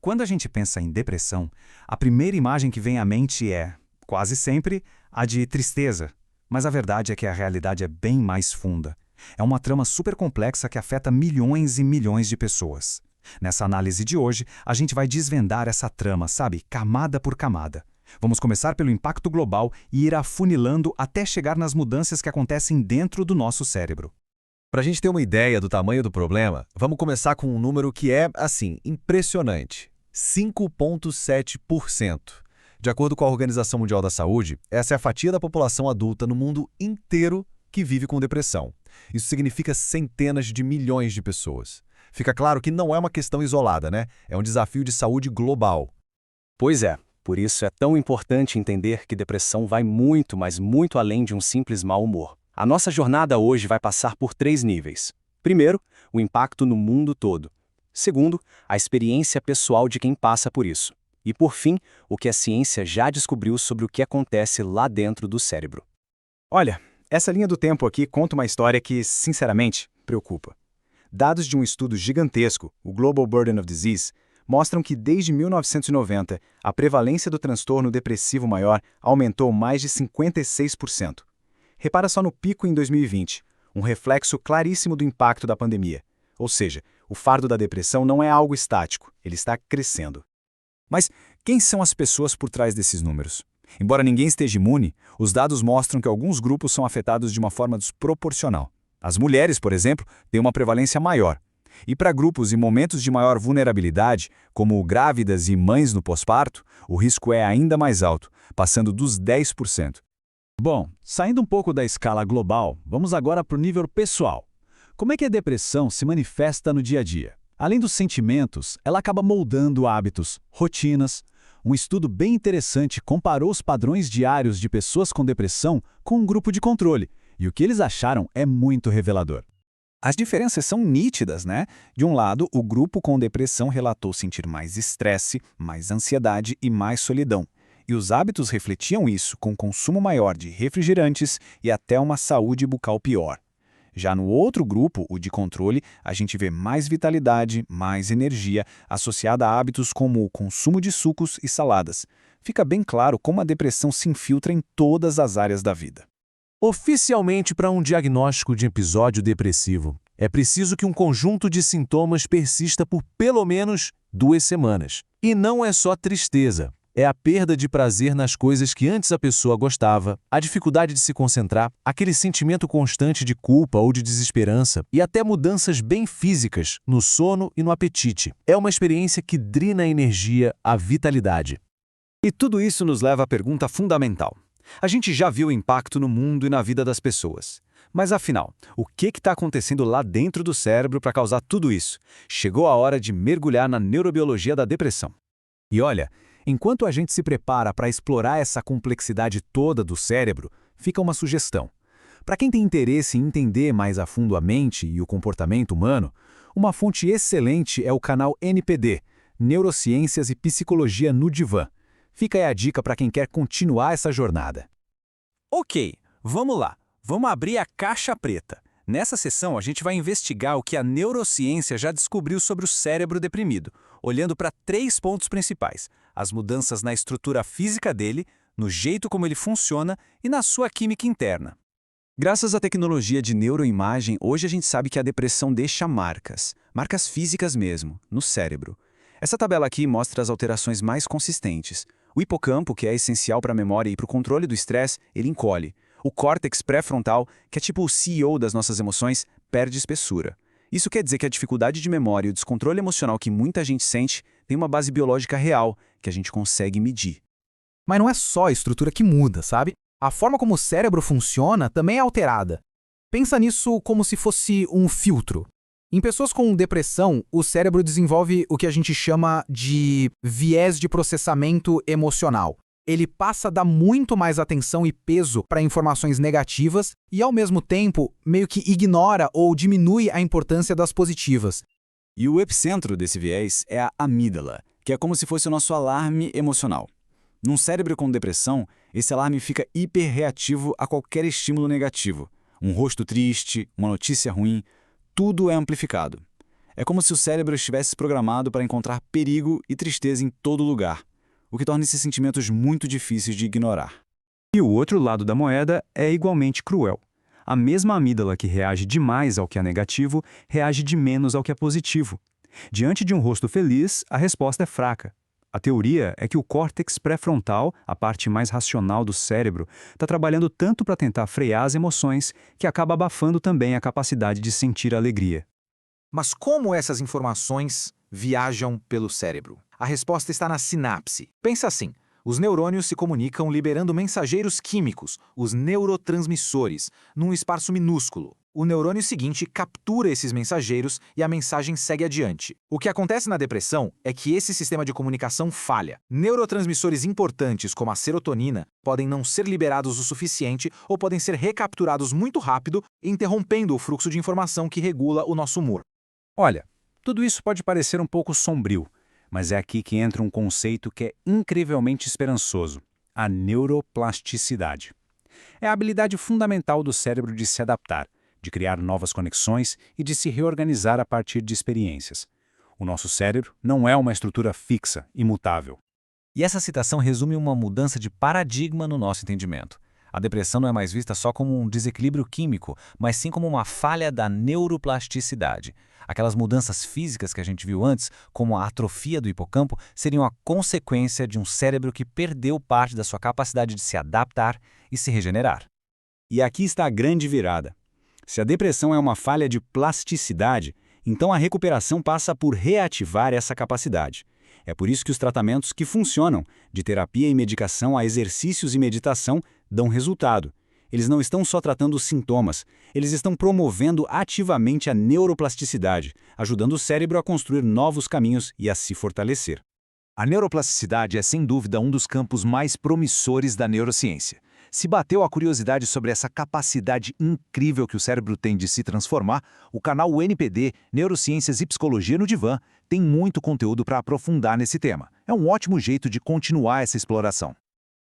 Quando a gente pensa em depressão, a primeira imagem que vem à mente é, quase sempre, a de tristeza. Mas a verdade é que a realidade é bem mais funda. É uma trama super complexa que afeta milhões e milhões de pessoas. Nessa análise de hoje, a gente vai desvendar essa trama, sabe, camada por camada. Vamos começar pelo impacto global e ir afunilando até chegar nas mudanças que acontecem dentro do nosso cérebro. Para a gente ter uma ideia do tamanho do problema, vamos começar com um número que é, assim, impressionante: 5,7%. De acordo com a Organização Mundial da Saúde, essa é a fatia da população adulta no mundo inteiro que vive com depressão. Isso significa centenas de milhões de pessoas. Fica claro que não é uma questão isolada, né? É um desafio de saúde global. Pois é, por isso é tão importante entender que depressão vai muito, mas muito além de um simples mau humor. A nossa jornada hoje vai passar por 3 níveis. Primeiro, o impacto no mundo todo. Segundo, a experiência pessoal de quem passa por isso. E por fim, o que a ciência já descobriu sobre o que acontece lá dentro do cérebro. Olha, essa linha do tempo aqui conta uma história que, sinceramente, preocupa. Dados de um estudo gigantesco, o Global Burden of Disease, mostram que desde 1990, a prevalência do transtorno depressivo maior aumentou mais de 56%. Repara só no pico em 2020, um reflexo claríssimo do impacto da pandemia. Ou seja, o fardo da depressão não é algo estático, ele está crescendo. Mas quem são as pessoas por trás desses números? Embora ninguém esteja imune, os dados mostram que alguns grupos são afetados de uma forma desproporcional. As mulheres, por exemplo, têm uma prevalência maior. E para grupos em momentos de maior vulnerabilidade, como grávidas e mães no pós-parto, o risco é ainda mais alto, passando dos 10%. Bom, saindo um pouco da escala global, vamos agora para o nível pessoal. Como é que a depressão se manifesta no dia a dia? Além dos sentimentos, ela acaba moldando hábitos, rotinas. Um estudo bem interessante comparou os padrões diários de pessoas com depressão com um grupo de controle, e o que eles acharam é muito revelador. As diferenças são nítidas, né? De um lado, o grupo com depressão relatou sentir mais estresse, mais ansiedade e mais solidão. E os hábitos refletiam isso, com consumo maior de refrigerantes e até uma saúde bucal pior. Já no outro grupo, o de controle, a gente vê mais vitalidade, mais energia, associada a hábitos como o consumo de sucos e saladas. Fica bem claro como a depressão se infiltra em todas as áreas da vida. Oficialmente, para um diagnóstico de episódio depressivo, é preciso que um conjunto de sintomas persista por pelo menos 2 semanas. E não é só tristeza. É a perda de prazer nas coisas que antes a pessoa gostava, a dificuldade de se concentrar, aquele sentimento constante de culpa ou de desesperança e até mudanças bem físicas no sono e no apetite. É uma experiência que drena a energia, a vitalidade. E tudo isso nos leva à pergunta fundamental. A gente já viu o impacto no mundo e na vida das pessoas. Mas afinal, o que está acontecendo lá dentro do cérebro para causar tudo isso? Chegou a hora de mergulhar na neurobiologia da depressão. E olha, enquanto a gente se prepara para explorar essa complexidade toda do cérebro, fica uma sugestão. Para quem tem interesse em entender mais a fundo a mente e o comportamento humano, uma fonte excelente é o canal NPD, Neurociências e Psicologia no Divã. Fica aí a dica para quem quer continuar essa jornada. Ok, vamos lá. Vamos abrir a caixa preta. Nessa sessão, a gente vai investigar o que a neurociência já descobriu sobre o cérebro deprimido, olhando para 3 pontos principais: as mudanças na estrutura física dele, no jeito como ele funciona e na sua química interna. Graças à tecnologia de neuroimagem, hoje a gente sabe que a depressão deixa marcas físicas mesmo, no cérebro. Essa tabela aqui mostra as alterações mais consistentes. O hipocampo, que é essencial para a memória e para o controle do estresse, ele encolhe. O córtex pré-frontal, que é tipo o CEO das nossas emoções, perde espessura. Isso quer dizer que a dificuldade de memória e o descontrole emocional que muita gente sente tem uma base biológica real, que a gente consegue medir. Mas não é só a estrutura que muda, sabe? A forma como o cérebro funciona também é alterada. Pensa nisso como se fosse um filtro. Em pessoas com depressão, o cérebro desenvolve o que a gente chama de viés de processamento emocional. Ele passa a dar muito mais atenção e peso para informações negativas e, ao mesmo tempo, meio que ignora ou diminui a importância das positivas. E o epicentro desse viés é a amígdala, que é como se fosse o nosso alarme emocional. Num cérebro com depressão, esse alarme fica hiperreativo a qualquer estímulo negativo. Um rosto triste, uma notícia ruim, tudo é amplificado. É como se o cérebro estivesse programado para encontrar perigo e tristeza em todo lugar, o que torna esses sentimentos muito difíceis de ignorar. E o outro lado da moeda é igualmente cruel. A mesma amígdala que reage demais ao que é negativo, reage de menos ao que é positivo. Diante de um rosto feliz, a resposta é fraca. A teoria é que o córtex pré-frontal, a parte mais racional do cérebro, está trabalhando tanto para tentar frear as emoções que acaba abafando também a capacidade de sentir alegria. Mas como essas informações viajam pelo cérebro? A resposta está na sinapse. Pensa assim: os neurônios se comunicam liberando mensageiros químicos, os neurotransmissores, num espaço minúsculo. O neurônio seguinte captura esses mensageiros e a mensagem segue adiante. O que acontece na depressão é que esse sistema de comunicação falha. Neurotransmissores importantes, como a serotonina, podem não ser liberados o suficiente ou podem ser recapturados muito rápido, interrompendo o fluxo de informação que regula o nosso humor. Olha, tudo isso pode parecer um pouco sombrio, mas é aqui que entra um conceito que é incrivelmente esperançoso: a neuroplasticidade. É a habilidade fundamental do cérebro de se adaptar, de criar novas conexões e de se reorganizar a partir de experiências. O nosso cérebro não é uma estrutura fixa, imutável. E essa citação resume uma mudança de paradigma no nosso entendimento. A depressão não é mais vista só como um desequilíbrio químico, mas sim como uma falha da neuroplasticidade. Aquelas mudanças físicas que a gente viu antes, como a atrofia do hipocampo, seriam a consequência de um cérebro que perdeu parte da sua capacidade de se adaptar e se regenerar. E aqui está a grande virada. Se a depressão é uma falha de plasticidade, então a recuperação passa por reativar essa capacidade. É por isso que os tratamentos que funcionam, de terapia e medicação a exercícios e meditação, dão resultado. Eles não estão só tratando os sintomas, eles estão promovendo ativamente a neuroplasticidade, ajudando o cérebro a construir novos caminhos e a se fortalecer. A neuroplasticidade é, sem dúvida, um dos campos mais promissores da neurociência. Se bateu a curiosidade sobre essa capacidade incrível que o cérebro tem de se transformar, o canal UNPD, Neurociências e Psicologia no Divã, tem muito conteúdo para aprofundar nesse tema. É um ótimo jeito de continuar essa exploração.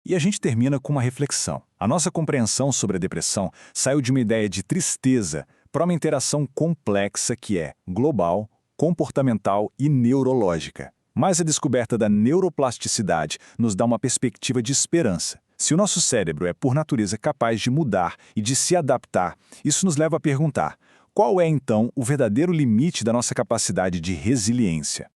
E a gente termina com uma reflexão. A nossa compreensão sobre a depressão saiu de uma ideia de tristeza para uma interação complexa que é global, comportamental e neurológica. Mas a descoberta da neuroplasticidade nos dá uma perspectiva de esperança. Se o nosso cérebro é, por natureza, capaz de mudar e de se adaptar, isso nos leva a perguntar: qual é, então, o verdadeiro limite da nossa capacidade de resiliência?